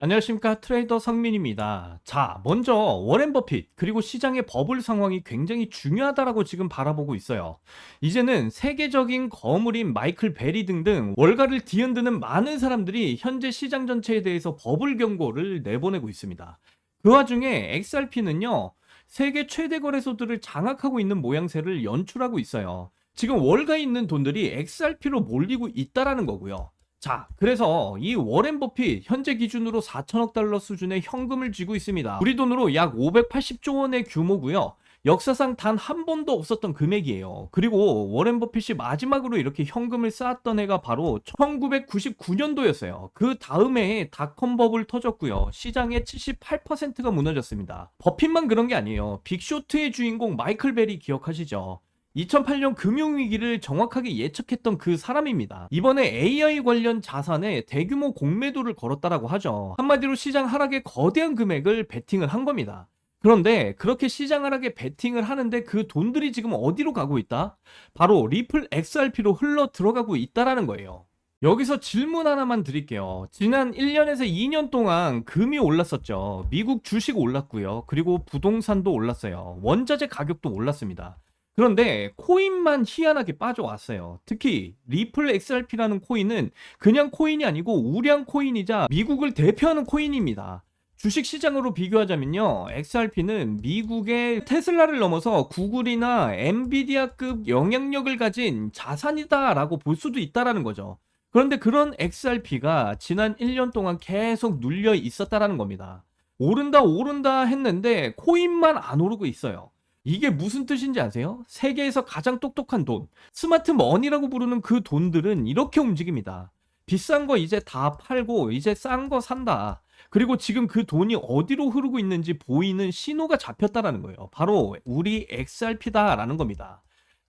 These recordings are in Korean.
안녕하십니까, 트레이더 성민입니다. 자, 먼저 워렌 버핏 그리고 시장의 버블 상황이 굉장히 중요하다라고 지금 바라보고 있어요. 이제는 세계적인 거물인 마이클 베리 등등 월가를 뒤흔드는 많은 사람들이 현재 시장 전체에 대해서 버블 경고를 내보내고 있습니다. 그 와중에 XRP는요, 세계 최대 거래소들을 장악하고 있는 모양새를 연출하고 있어요. 지금 월가에 있는 돈들이 XRP로 몰리고 있다라는 거고요. 자, 그래서 이 워렌 버핏 현재 기준으로 4천억 달러 수준의 현금을 쥐고 있습니다. 우리 돈으로 약 580조 원의 규모고요. 역사상 단 한 번도 없었던 금액이에요. 그리고 워렌 버핏이 마지막으로 이렇게 현금을 쌓았던 해가 바로 1999년도였어요. 그 다음 해에 닷컴 버블 터졌고요. 시장의 78%가 무너졌습니다. 버핏만 그런 게 아니에요. 빅쇼트의 주인공 마이클 벨이 기억하시죠? 2008년 금융위기를 정확하게 예측했던 그 사람입니다. 이번에 AI 관련 자산에 대규모 공매도를 걸었다라고 하죠. 한마디로 시장 하락에 거대한 금액을 베팅을 한 겁니다. 그런데 그렇게 시장 하락에 베팅을 하는데 그 돈들이 지금 어디로 가고 있다? 바로 리플 XRP로 흘러 들어가고 있다라는 거예요. 여기서 질문 하나만 드릴게요. 지난 1년에서 2년 동안 금이 올랐었죠. 미국 주식 올랐고요. 그리고 부동산도 올랐어요. 원자재 가격도 올랐습니다. 그런데 코인만 희한하게 빠져왔어요. 특히 리플 XRP라는 코인은 그냥 코인이 아니고 우량 코인이자 미국을 대표하는 코인입니다. 주식시장으로 비교하자면요, XRP는 미국의 테슬라를 넘어서 구글이나 엔비디아급 영향력을 가진 자산이다라고 볼 수도 있다라는 거죠. 그런데 그런 XRP가 지난 1년 동안 계속 눌려 있었다라는 겁니다. 오른다 오른다 했는데 코인만 안 오르고 있어요. 이게 무슨 뜻인지 아세요? 세계에서 가장 똑똑한 돈, 스마트 머니라고 부르는 그 돈들은 이렇게 움직입니다. 비싼 거 이제 다 팔고 이제 싼 거 산다. 그리고 지금 그 돈이 어디로 흐르고 있는지 보이는 신호가 잡혔다라는 거예요. 바로 우리 XRP다라는 겁니다.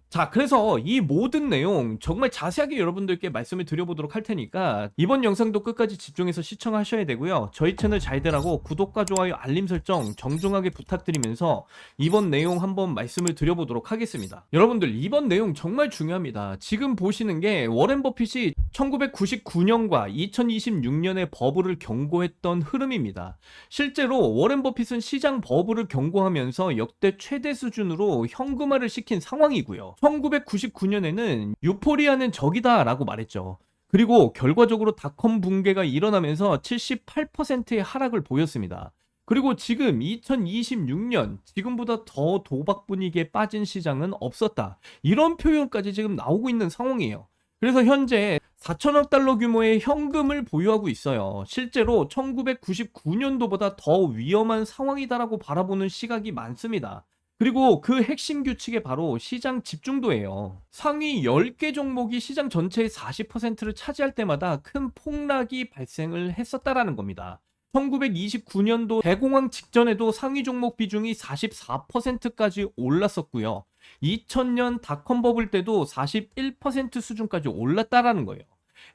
자, 그래서 이 모든 내용 정말 자세하게 여러분들께 말씀을 드려보도록 할 테니까 이번 영상도 끝까지 집중해서 시청하셔야 되고요. 저희 채널 잘 되라고 구독과 좋아요, 알림 설정 정중하게 부탁드리면서 이번 내용 한번 말씀을 드려보도록 하겠습니다. 여러분들, 이번 내용 정말 중요합니다. 지금 보시는 게 워렌 버핏이 1999년과 2026년에 버블을 경고했던 흐름입니다. 실제로 워렌 버핏은 시장 버블을 경고하면서 역대 최대 수준으로 현금화를 시킨 상황이고요. 1999년에는 유포리아는 적이다 라고 말했죠. 그리고 결과적으로 닷컴 붕괴가 일어나면서 78%의 하락을 보였습니다. 그리고 지금 2026년, 지금보다 더 도박 분위기에 빠진 시장은 없었다. 이런 표현까지 지금 나오고 있는 상황이에요. 그래서 현재 4천억 달러 규모의 현금을 보유하고 있어요. 실제로 1999년도보다 더 위험한 상황이다라고 바라보는 시각이 많습니다. 그리고 그 핵심 규칙이 바로 시장 집중도예요. 상위 10개 종목이 시장 전체의 40%를 차지할 때마다 큰 폭락이 발생을 했었다라는 겁니다. 1929년도 대공황 직전에도 상위 종목 비중이 44%까지 올랐었고요. 2000년 닷컴 버블 때도 41% 수준까지 올랐다라는 거예요.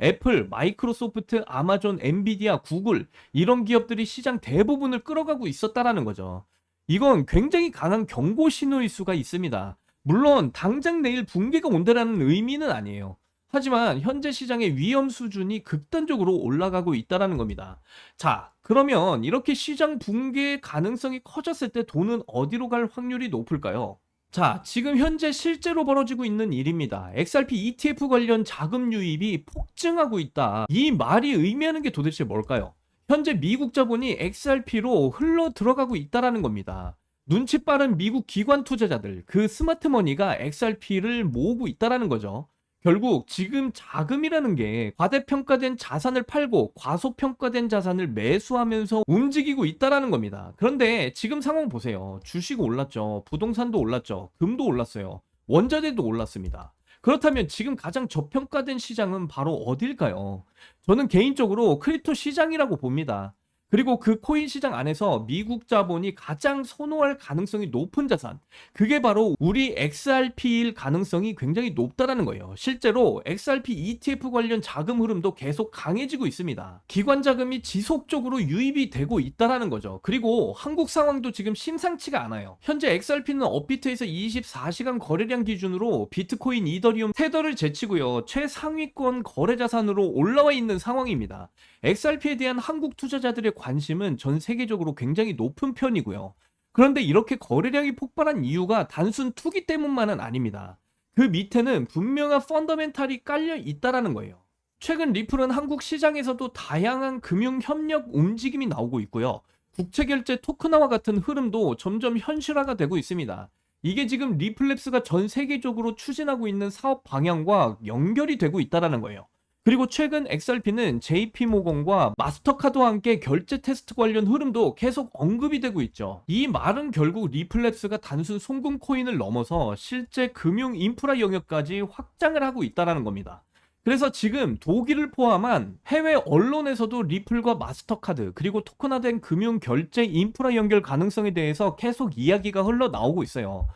애플, 마이크로소프트, 아마존, 엔비디아, 구글 이런 기업들이 시장 대부분을 끌어가고 있었다라는 거죠. 이건 굉장히 강한 경고 신호일 수가 있습니다. 물론 당장 내일 붕괴가 온다라는 의미는 아니에요. 하지만 현재 시장의 위험 수준이 극단적으로 올라가고 있다는 겁니다. 자, 그러면 이렇게 시장 붕괴의 가능성이 커졌을 때 돈은 어디로 갈 확률이 높을까요? 자, 지금 현재 실제로 벌어지고 있는 일입니다. XRP ETF 관련 자금 유입이 폭증하고 있다. 이 말이 의미하는 게 도대체 뭘까요? 현재 미국 자본이 XRP로 흘러 들어가고 있다라는 겁니다. 눈치 빠른 미국 기관 투자자들, 그 스마트머니가 XRP를 모으고 있다라는 거죠. 결국 지금 자금이라는 게 과대평가된 자산을 팔고 과소평가된 자산을 매수하면서 움직이고 있다라는 겁니다. 그런데 지금 상황 보세요. 주식 올랐죠. 부동산도 올랐죠. 금도 올랐어요. 원자재도 올랐습니다. 그렇다면 지금 가장 저평가된 시장은 바로 어딜까요? 저는 개인적으로 크립토 시장이라고 봅니다. 그리고 그 코인 시장 안에서 미국 자본이 가장 선호할 가능성이 높은 자산, 그게 바로 우리 XRP일 가능성이 굉장히 높다라는 거예요. 실제로 XRP ETF 관련 자금 흐름도 계속 강해지고 있습니다. 기관 자금이 지속적으로 유입이 되고 있다라는 거죠. 그리고 한국 상황도 지금 심상치가 않아요. 현재 XRP는 업비트에서 24시간 거래량 기준으로 비트코인, 이더리움, 테더를 제치고요, 최상위권 거래 자산으로 올라와 있는 상황입니다. XRP에 대한 한국 투자자들의 관심은 전 세계적으로 굉장히 높은 편이고요. 그런데 이렇게 거래량이 폭발한 이유가 단순 투기 때문만은 아닙니다. 그 밑에는 분명한 펀더멘탈이 깔려 있다라는 거예요. 최근 리플은 한국 시장에서도 다양한 금융 협력 움직임이 나오고 있고요. 국채 결제 토큰화와 같은 흐름도 점점 현실화가 되고 있습니다. 이게 지금 리플랩스가 전 세계적으로 추진하고 있는 사업 방향과 연결이 되고 있다라는 거예요. 그리고 최근 XRP는 JP모건과 마스터카드와 함께 결제 테스트 관련 흐름도 계속 언급이 되고 있죠. 이 말은 결국 리플랩스가 단순 송금 코인을 넘어서 실제 금융 인프라 영역까지 확장을 하고 있다는 겁니다. 그래서 지금 독일을 포함한 해외 언론에서도 리플과 마스터카드 그리고 토큰화된 금융 결제 인프라 연결 가능성에 대해서 계속 이야기가 흘러나오고 있어요.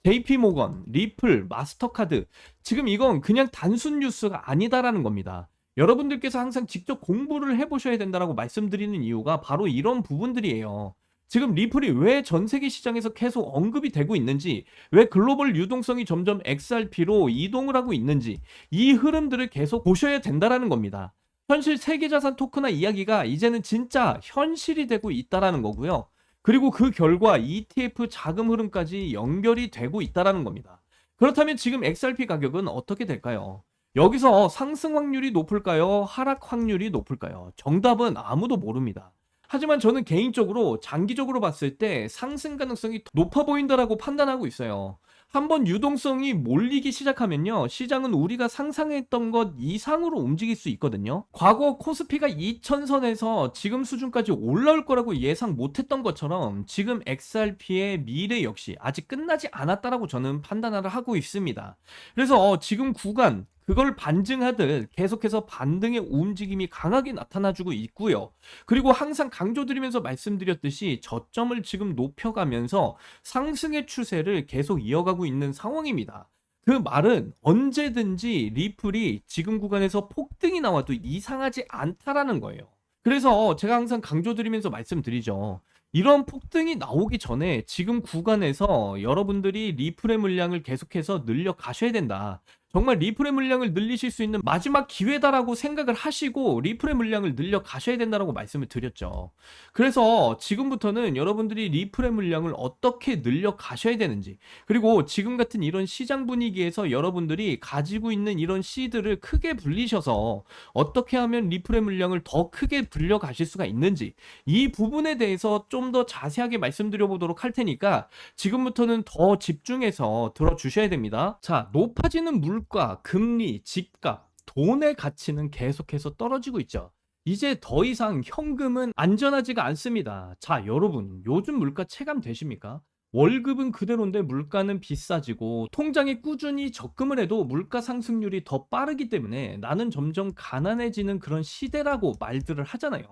JP모건, 리플, 마스터카드. 지금 이건 그냥 단순 뉴스가 아니다라는 겁니다. 여러분들께서 항상 직접 공부를 해보셔야 된다라고 말씀드리는 이유가 바로 이런 부분들이에요. 지금 리플이 왜 전 세계 시장에서 계속 언급이 되고 있는지, 왜 글로벌 유동성이 점점 XRP로 이동을 하고 있는지, 이 흐름들을 계속 보셔야 된다라는 겁니다. 현실 세계자산 토큰화 이야기가 이제는 진짜 현실이 되고 있다라는 거고요. 그리고 그 결과 ETF 자금 흐름까지 연결이 되고 있다라는 겁니다. 그렇다면 지금 XRP 가격은 어떻게 될까요? 여기서 상승 확률이 높을까요? 하락 확률이 높을까요? 정답은 아무도 모릅니다. 하지만 저는 개인적으로 장기적으로 봤을 때 상승 가능성이 높아 보인다라고 판단하고 있어요. 한번 유동성이 몰리기 시작하면요, 시장은 우리가 상상했던 것 이상으로 움직일 수 있거든요. 과거 코스피가 2000선에서 지금 수준까지 올라올 거라고 예상 못했던 것처럼 지금 XRP의 미래 역시 아직 끝나지 않았다라고 저는 판단을 하고 있습니다. 그래서 지금 구간 그걸 반증하듯 계속해서 반등의 움직임이 강하게 나타나주고 있고요. 그리고 항상 강조드리면서 말씀드렸듯이 저점을 지금 높여가면서 상승의 추세를 계속 이어가고 있는 상황입니다. 그 말은 언제든지 리플이 지금 구간에서 폭등이 나와도 이상하지 않다라는 거예요. 그래서 제가 항상 강조드리면서 말씀드리죠. 이런 폭등이 나오기 전에 지금 구간에서 여러분들이 리플의 물량을 계속해서 늘려 가셔야 된다. 정말 리플의 물량을 늘리실 수 있는 마지막 기회다라고 생각을 하시고 리플의 물량을 늘려 가셔야 된다라고 말씀을 드렸죠. 그래서 지금부터는 여러분들이 리플의 물량을 어떻게 늘려 가셔야 되는지, 그리고 지금 같은 이런 시장 분위기에서 여러분들이 가지고 있는 이런 씨들을 크게 불리셔서 어떻게 하면 리플의 물량을 더 크게 불려 가실 수가 있는지, 이 부분에 대해서 좀 더 자세하게 말씀드려 보도록 할 테니까 지금부터는 더 집중해서 들어주셔야 됩니다. 자, 높아지는 물가, 금리, 집값, 돈의 가치는 계속해서 떨어지고 있죠. 이제 더 이상 현금은 안전하지가 않습니다. 자, 여러분, 요즘 물가 체감되십니까? 월급은 그대로인데 물가는 비싸지고 통장에 꾸준히 적금을 해도 물가 상승률이 더 빠르기 때문에 나는 점점 가난해지는 그런 시대라고 말들을 하잖아요.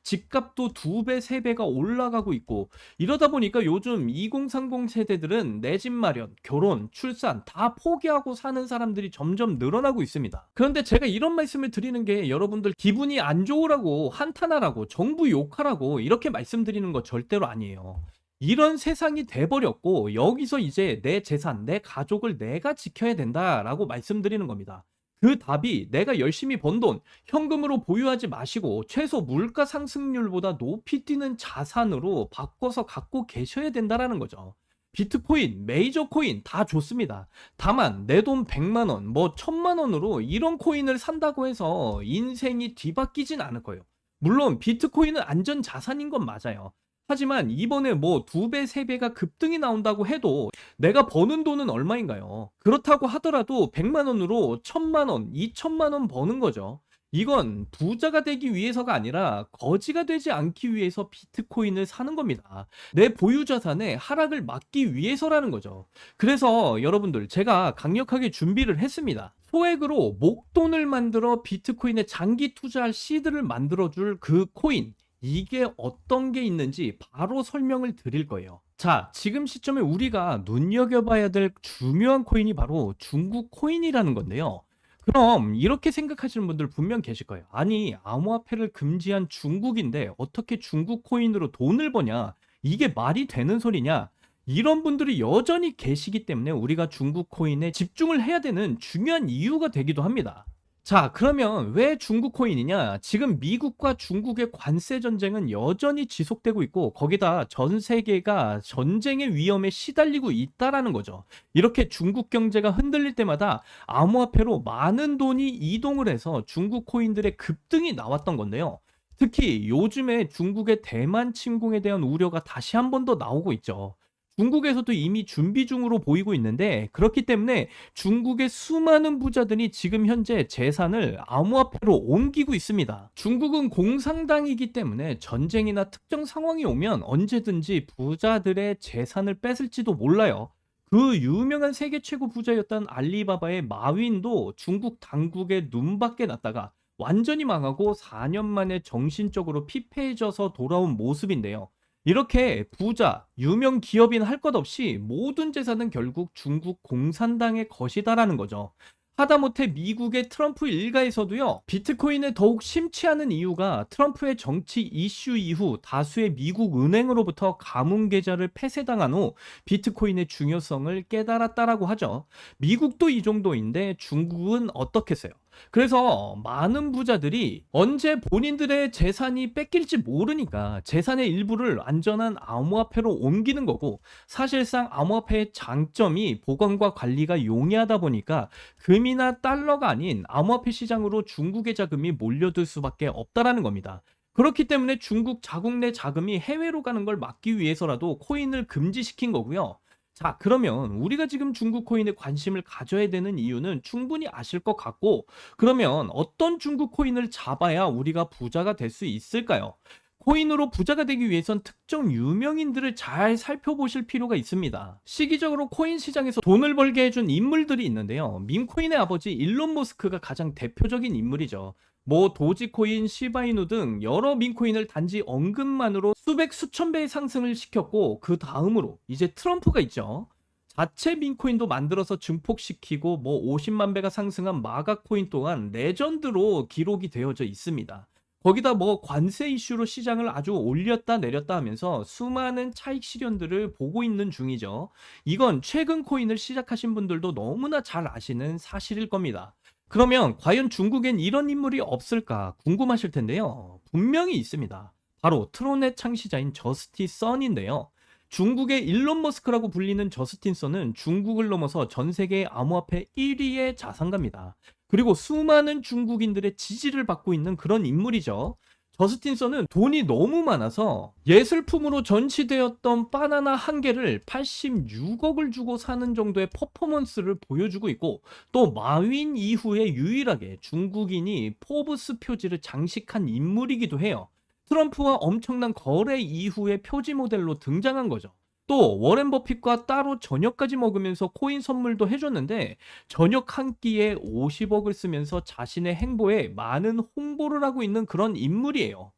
집값도 2배, 3배가 올라가고 있고, 이러다 보니까 요즘 2030 세대들은 내 집 마련, 결혼, 출산 다 포기하고 사는 사람들이 점점 늘어나고 있습니다. 그런데 제가 이런 말씀을 드리는 게 여러분들 기분이 안 좋으라고, 한탄하라고, 정부 욕하라고 이렇게 말씀드리는 거 절대로 아니에요. 이런 세상이 돼버렸고 여기서 이제 내 재산, 내 가족을 내가 지켜야 된다라고 말씀드리는 겁니다. 그 답이 내가 열심히 번 돈 현금으로 보유하지 마시고 최소 물가 상승률보다 높이 뛰는 자산으로 바꿔서 갖고 계셔야 된다라는 거죠. 비트코인, 메이저 코인 다 좋습니다. 다만 내 돈 100만 원, 뭐 1000만 원으로 이런 코인을 산다고 해서 인생이 뒤바뀌진 않을 거예요. 물론 비트코인은 안전 자산인 건 맞아요. 하지만 이번에 뭐 2배, 3배가 급등이 나온다고 해도 내가 버는 돈은 얼마인가요? 그렇다고 하더라도 100만 원으로 1000만 원, 2000만 원 버는 거죠. 이건 부자가 되기 위해서가 아니라 거지가 되지 않기 위해서 비트코인을 사는 겁니다. 내 보유 자산의 하락을 막기 위해서라는 거죠. 그래서 여러분들, 제가 강력하게 준비를 했습니다. 소액으로 목돈을 만들어 비트코인에 장기 투자할 시드를 만들어줄 그 코인, 이게 어떤 게 있는지 바로 설명을 드릴 거예요. 자, 지금 시점에 우리가 눈여겨봐야 될 중요한 코인이 바로 중국 코인이라는 건데요. 그럼 이렇게 생각하시는 분들 분명 계실 거예요. 아니, 암호화폐를 금지한 중국인데 어떻게 중국 코인으로 돈을 버냐? 이게 말이 되는 소리냐? 이런 분들이 여전히 계시기 때문에 우리가 중국 코인에 집중을 해야 되는 중요한 이유가 되기도 합니다. 자, 그러면 왜 중국 코인이냐? 지금 미국과 중국의 관세 전쟁은 여전히 지속되고 있고, 거기다 전 세계가 전쟁의 위험에 시달리고 있다라는 거죠. 이렇게 중국 경제가 흔들릴 때마다 암호화폐로 많은 돈이 이동을 해서 중국 코인들의 급등이 나왔던 건데요. 특히 요즘에 중국의 대만 침공에 대한 우려가 다시 한 번 더 나오고 있죠. 중국에서도 이미 준비 중으로 보이고 있는데, 그렇기 때문에 중국의 수많은 부자들이 지금 현재 재산을 암호화폐로 옮기고 있습니다. 중국은 공산당이기 때문에 전쟁이나 특정 상황이 오면 언제든지 부자들의 재산을 뺏을지도 몰라요. 그 유명한 세계 최고 부자였던 알리바바의 마윈도 중국 당국의 눈밖에 났다가 완전히 망하고 4년 만에 정신적으로 피폐해져서 돌아온 모습인데요. 이렇게 부자, 유명 기업인 할 것 없이 모든 재산은 결국 중국 공산당의 것이다라는 거죠. 하다못해 미국의 트럼프 일가에서도요, 비트코인에 더욱 심취하는 이유가 트럼프의 정치 이슈 이후 다수의 미국 은행으로부터 가문 계좌를 폐쇄당한 후 비트코인의 중요성을 깨달았다라고 하죠. 미국도 이 정도인데 중국은 어떻겠어요? 그래서 많은 부자들이 언제 본인들의 재산이 뺏길지 모르니까 재산의 일부를 안전한 암호화폐로 옮기는 거고, 사실상 암호화폐의 장점이 보관과 관리가 용이하다 보니까 금이나 달러가 아닌 암호화폐 시장으로 중국의 자금이 몰려들 수밖에 없다라는 겁니다. 그렇기 때문에 중국 자국 내 자금이 해외로 가는 걸 막기 위해서라도 코인을 금지시킨 거고요. 자, 그러면 우리가 지금 중국 코인에 관심을 가져야 되는 이유는 충분히 아실 것 같고, 그러면 어떤 중국 코인을 잡아야 우리가 부자가 될 수 있을까요? 코인으로 부자가 되기 위해선 특정 유명인들을 잘 살펴보실 필요가 있습니다. 시기적으로 코인 시장에서 돈을 벌게 해준 인물들이 있는데요. 밈코인의 아버지 일론 머스크가 가장 대표적인 인물이죠. 뭐 도지코인, 시바이누 등 여러 밈코인을 단지 언급만으로 수백 수천 배의 상승을 시켰고, 그 다음으로 이제 트럼프가 있죠. 자체 밈코인도 만들어서 증폭시키고 뭐 50만 배가 상승한 마가코인 또한 레전드로 기록이 되어져 있습니다. 거기다 뭐 관세 이슈로 시장을 아주 올렸다 내렸다 하면서 수많은 차익 실현들을 보고 있는 중이죠. 이건 최근 코인을 시작하신 분들도 너무나 잘 아시는 사실일 겁니다. 그러면 과연 중국엔 이런 인물이 없을까 궁금하실 텐데요. 분명히 있습니다. 바로 트론의 창시자인 저스티 선인데요. 중국의 일론 머스크라고 불리는 저스틴 선은 중국을 넘어서 전 세계 암호화폐 1위의 자산가입니다. 그리고 수많은 중국인들의 지지를 받고 있는 그런 인물이죠. 저스틴 선은 돈이 너무 많아서 예술품으로 전시되었던 바나나 한 개를 86억을 주고 사는 정도의 퍼포먼스를 보여주고 있고, 또 마윈 이후에 유일하게 중국인이 포브스 표지를 장식한 인물이기도 해요. 트럼프와 엄청난 거래 이후에 표지 모델로 등장한 거죠. 또 워렌 버핏과 따로 저녁까지 먹으면서 코인 선물도 해줬는데, 저녁 한 끼에 50억을 쓰면서 자신의 행보에 많은 홍보를 하고 있는 그런 인물이에요.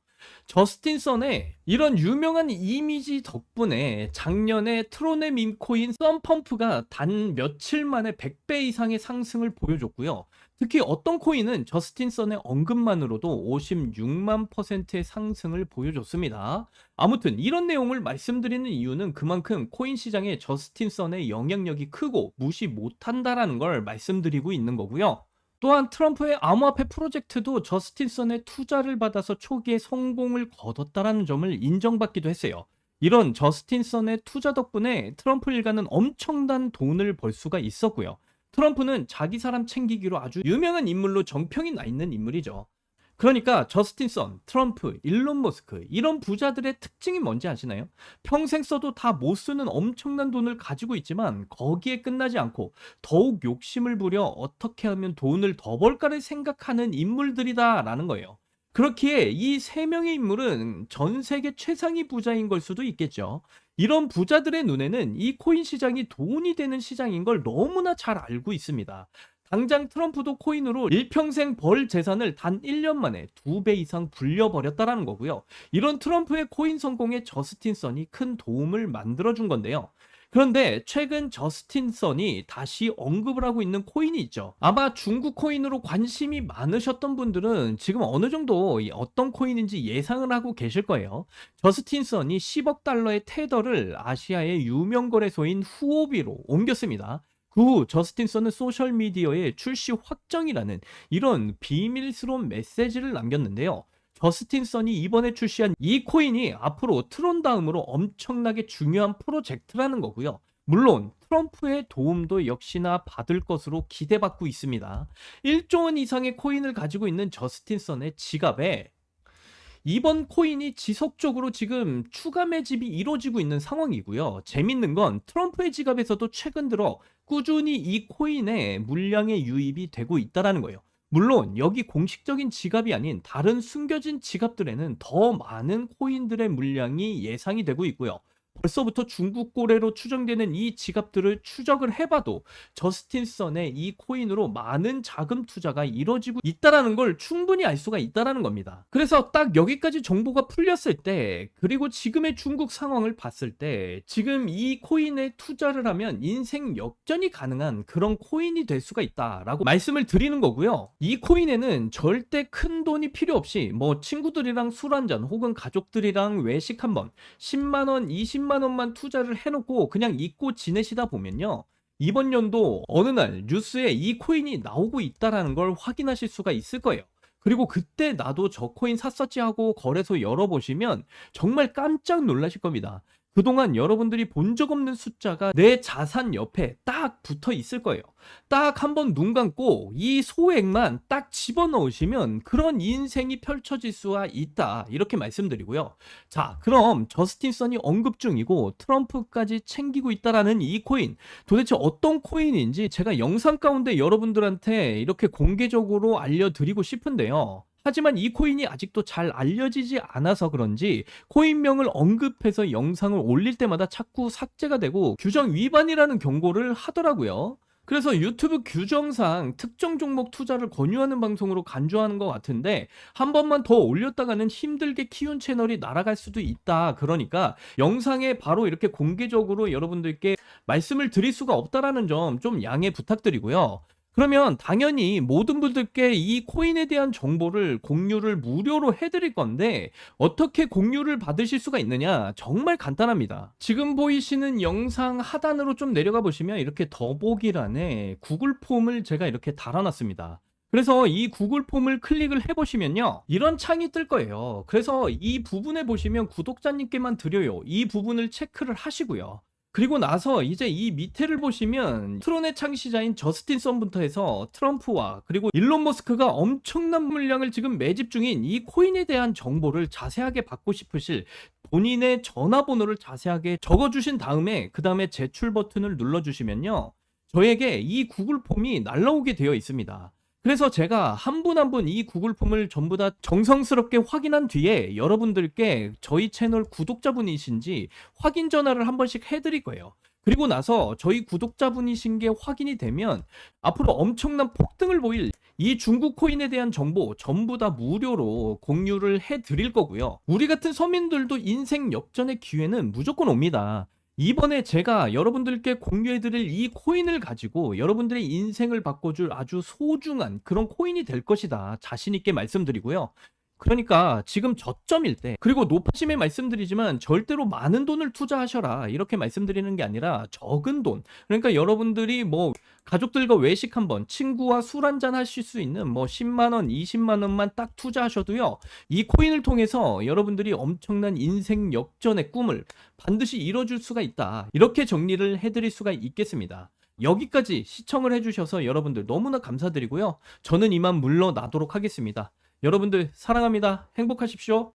저스틴 선의 이런 유명한 이미지 덕분에 작년에 트론의 밈코인 썬펌프가 단 며칠 만에 100배 이상의 상승을 보여줬고요. 특히 어떤 코인은 저스틴 선의 언급만으로도 56만 퍼센트의 상승을 보여줬습니다. 아무튼 이런 내용을 말씀드리는 이유는 그만큼 코인 시장에 저스틴 선의 영향력이 크고 무시 못한다라는 걸 말씀드리고 있는 거고요. 또한 트럼프의 암호화폐 프로젝트도 저스틴 선의 투자를 받아서 초기에 성공을 거뒀다라는 점을 인정받기도 했어요. 이런 저스틴 선의 투자 덕분에 트럼프 일가는 엄청난 돈을 벌 수가 있었고요. 트럼프는 자기 사람 챙기기로 아주 유명한 인물로 정평이 나 있는 인물이죠. 그러니까 저스틴 선, 트럼프, 일론 머스크 이런 부자들의 특징이 뭔지 아시나요? 평생 써도 다 못 쓰는 엄청난 돈을 가지고 있지만 거기에 끝나지 않고 더욱 욕심을 부려 어떻게 하면 돈을 더 벌까를 생각하는 인물들이다라는 거예요. 그렇기에 이 세 명의 인물은 전 세계 최상위 부자인 걸 수도 있겠죠. 이런 부자들의 눈에는 이 코인 시장이 돈이 되는 시장인 걸 너무나 잘 알고 있습니다. 당장 트럼프도 코인으로 일평생 벌 재산을 단 1년 만에 2배 이상 불려버렸다라는 거고요. 이런 트럼프의 코인 성공에 저스틴 선이 큰 도움을 만들어준 건데요. 그런데 최근 저스틴 선이 다시 언급을 하고 있는 코인이 있죠. 아마 중국 코인으로 관심이 많으셨던 분들은 지금 어느 정도 어떤 코인인지 예상을 하고 계실 거예요. 저스틴 선이 10억 달러의 테더를 아시아의 유명 거래소인 후오비로 옮겼습니다. 그 후 저스틴 선은 소셜미디어에 출시 확정이라는 이런 비밀스러운 메시지를 남겼는데요. 저스틴 선이 이번에 출시한 이 코인이 앞으로 트론 다음으로 엄청나게 중요한 프로젝트라는 거고요. 물론 트럼프의 도움도 역시나 받을 것으로 기대받고 있습니다. 1조 원 이상의 코인을 가지고 있는 저스틴 선의 지갑에 이번 코인이 지속적으로 지금 추가 매집이 이루어지고 있는 상황이고요. 재밌는 건 트럼프의 지갑에서도 최근 들어 꾸준히 이 코인의 물량의 유입이 되고 있다는 거예요. 물론 여기 공식적인 지갑이 아닌 다른 숨겨진 지갑들에는 더 많은 코인들의 물량이 예상이 되고 있고요. 벌써부터 중국 거래로 추정되는 이 지갑들을 추적을 해봐도 저스틴 선의 이 코인으로 많은 자금 투자가 이뤄지고 있다는 걸 충분히 알 수가 있다는 겁니다. 그래서 딱 여기까지 정보가 풀렸을 때, 그리고 지금의 중국 상황을 봤을 때 지금 이 코인에 투자를 하면 인생 역전이 가능한 그런 코인이 될 수가 있다라고 말씀을 드리는 거고요. 이 코인에는 절대 큰 돈이 필요 없이 뭐 친구들이랑 술 한잔 혹은 가족들이랑 외식 한번 10만 원, 20만 원만 투자를 해놓고 그냥 잊고 지내시다 보면요. 이번 연도 어느 날 뉴스에 이 코인이 나오고 있다라는 걸 확인하실 수가 있을 거예요. 그리고 그때 나도 저 코인 샀었지 하고 거래소 열어보시면 정말 깜짝 놀라실 겁니다. 그동안 여러분들이 본 적 없는 숫자가 내 자산 옆에 딱 붙어 있을 거예요. 딱 한번 눈 감고 이 소액만 딱 집어넣으시면 그런 인생이 펼쳐질 수가 있다. 이렇게 말씀드리고요. 자, 그럼 저스틴 선이 언급 중이고 트럼프까지 챙기고 있다라는 이 코인. 도대체 어떤 코인인지 제가 영상 가운데 여러분들한테 이렇게 공개적으로 알려드리고 싶은데요. 하지만 이 코인이 아직도 잘 알려지지 않아서 그런지 코인명을 언급해서 영상을 올릴 때마다 자꾸 삭제가 되고 규정 위반이라는 경고를 하더라고요. 그래서 유튜브 규정상 특정 종목 투자를 권유하는 방송으로 간주하는 것 같은데 한 번만 더 올렸다가는 힘들게 키운 채널이 날아갈 수도 있다. 그러니까 영상에 바로 이렇게 공개적으로 여러분들께 말씀을 드릴 수가 없다라는 점 좀 양해 부탁드리고요. 그러면 당연히 모든 분들께 이 코인에 대한 정보를 공유를 무료로 해드릴 건데 어떻게 공유를 받으실 수가 있느냐? 정말 간단합니다. 지금 보이시는 영상 하단으로 좀 내려가 보시면 이렇게 더보기란에 구글 폼을 제가 이렇게 달아놨습니다. 그래서 이 구글 폼을 클릭을 해보시면요. 이런 창이 뜰 거예요. 그래서 이 부분에 보시면 구독자님께만 드려요. 이 부분을 체크를 하시고요. 그리고 나서 이제 이 밑에를 보시면 트론의 창시자인 저스틴 썬부터 해서 트럼프와 그리고 일론 머스크가 엄청난 물량을 지금 매집 중인 이 코인에 대한 정보를 자세하게 받고 싶으실 본인의 전화번호를 자세하게 적어주신 다음에 그 다음에 제출 버튼을 눌러주시면요. 저에게 이 구글 폼이 날라오게 되어 있습니다. 그래서 제가 한 분 한 분 이 구글 폼을 전부 다 정성스럽게 확인한 뒤에 여러분들께 저희 채널 구독자분이신지 확인 전화를 한 번씩 해드릴 거예요. 그리고 나서 저희 구독자분이신 게 확인이 되면 앞으로 엄청난 폭등을 보일 이 중국 코인에 대한 정보 전부 다 무료로 공유를 해드릴 거고요. 우리 같은 서민들도 인생 역전의 기회는 무조건 옵니다. 이번에 제가 여러분들께 공유해드릴 이 코인을 가지고 여러분들의 인생을 바꿔줄 아주 소중한 그런 코인이 될 것이다. 자신있게 말씀드리고요. 그러니까 지금 저점일 때, 그리고 높아심에 말씀드리지만 절대로 많은 돈을 투자하셔라 이렇게 말씀드리는 게 아니라 적은 돈, 그러니까 여러분들이 뭐 가족들과 외식 한번, 친구와 술 한잔 하실 수 있는 뭐 10만 원, 20만 원만 딱 투자하셔도요. 이 코인을 통해서 여러분들이 엄청난 인생 역전의 꿈을 반드시 이뤄줄 수가 있다. 이렇게 정리를 해드릴 수가 있겠습니다. 여기까지 시청을 해주셔서 여러분들 너무나 감사드리고요. 저는 이만 물러나도록 하겠습니다. 여러분들 사랑합니다. 행복하십시오.